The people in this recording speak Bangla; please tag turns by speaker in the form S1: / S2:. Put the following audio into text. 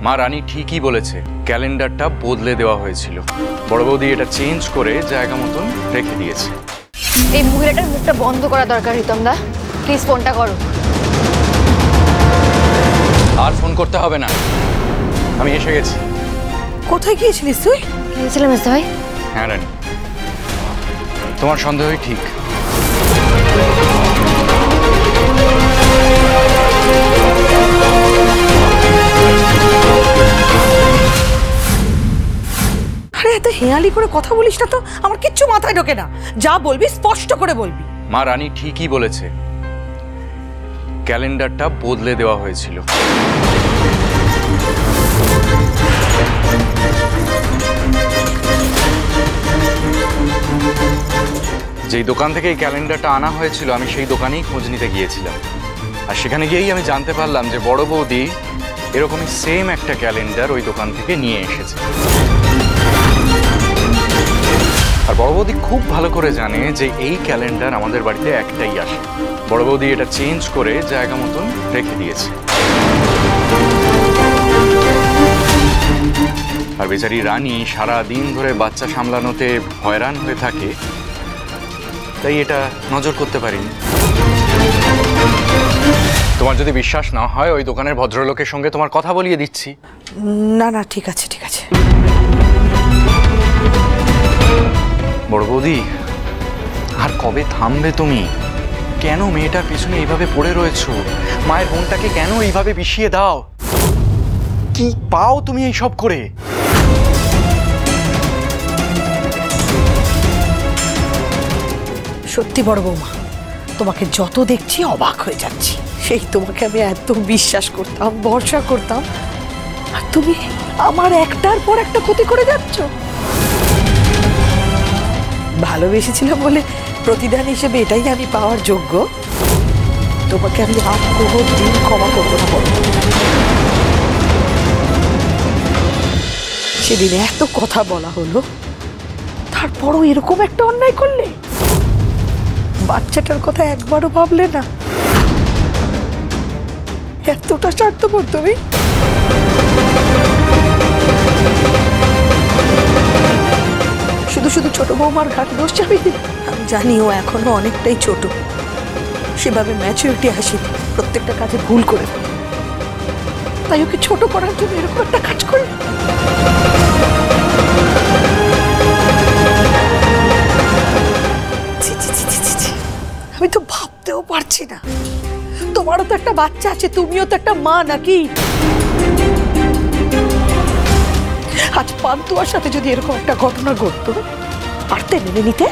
S1: মা রানী ঠিকই বলেছে, ক্যালেন্ডারটা বদলে দেওয়া হয়েছিল। বড় বৌদি এটা চেঞ্জ করে জায়গা মতন রেখে দিয়েছে।
S2: এই মহিলাটার মুখটা বন্ধ করা দরকার রিতম দা, প্লিজ ফোনটা করো।
S1: আর ফোন করতে হবে না, আমি এসে গেছি।
S3: কোথায় গিয়েছিলিস তুই?
S2: গিয়েছিলাম মেসে ভাই।
S1: হ্যাঁ রানী, তোমার সন্দেহই ঠিক।
S3: আরে এত হেয়ালি করে কথা বলিস না তো, আমার কিচ্ছু মাথায় ঢোকে না। যা বলবি স্পষ্ট করে বলবি।
S1: মা রানী ঠিকই বলেছে, ক্যালেন্ডারটা বদলে দেওয়া হয়েছিল। যেই দোকান থেকে এই ক্যালেন্ডারটা আনা হয়েছিল আমি সেই দোকানেই খোঁজ নিতে গিয়েছিলাম, আর সেখানে গিয়েই আমি জানতে পারলাম যে বড় বৌদি এরকমই সেম একটা ক্যালেন্ডার ওই দোকান থেকে নিয়ে এসেছে। আর বড় বৌদি খুব ভালো করে জানে যে এই ক্যালেন্ডার আমাদের বাড়িতে একটাই আসে। বড় বৌদি এটা চেঞ্জ করে জায়গা মতন রেখে দিয়েছে। আর বেচারি রানী সারা দিন ধরে বাচ্চা সামলানোতে হয়রান হয়ে থাকে, তাই এটা নজর করতে পারিনি। তোমার যদি বিশ্বাস না হয় ওই দোকানের ভদ্রলোকের সঙ্গে তোমার কথা বলিয়ে দিচ্ছি।
S3: না না, ঠিক আছে ঠিক আছে।
S1: বড় বৌদি, আর কবে থামবে তুমি? কেন মেয়েটার পিছনে এইভাবে পড়ে রয়েছো? মায়ের বোনটাকে কেন এইভাবে বিষিয়ে দাও? কি পাও তুমি এইসব করে?
S3: সত্যি বড় বৌমা, তোমাকে যত দেখছি অবাক হয়ে যাচ্ছি। সেই তোমাকে আমি এত বিশ্বাস করতাম, ভরসা করতাম, আর তুমি আমার একটার পর একটা ক্ষতি করে যাচ্ছ। ভালোবেসেছিলাম বলে প্রতিদান হিসেবে এটাই আমি পাওয়ার যোগ্য? তোমাকে আমি আর কোনো দিন ক্ষমা করবো না। সেদিন এত কথা বলা হলো, তারপরও এরকম একটা অন্যায় করলে? বাচ্চাটার কথা একবারও ভাবলে না? এতটা স্বার্থপর তুমি? শুধু শুধু ছোট বৌমার ঘাট দোষ চাপি দিল। আমি জানি ও এখনো অনেকটাই ছোট, সেভাবে ম্যাচুরিটি আসেনি, প্রত্যেকটা কাজে ভুল করে, তাই ওকে ছোট করার জন্য এরকম একটা কাজ করে। আমি তো ভাবতেও পারছি না, তোমারও তো একটা বাচ্চা আছে, তুমিও তো একটা মা নাকি? আজ পান্তুয়ার সাথে যদি এরকম একটা ঘটনা ঘটতো, পারতে মেনে নিতে?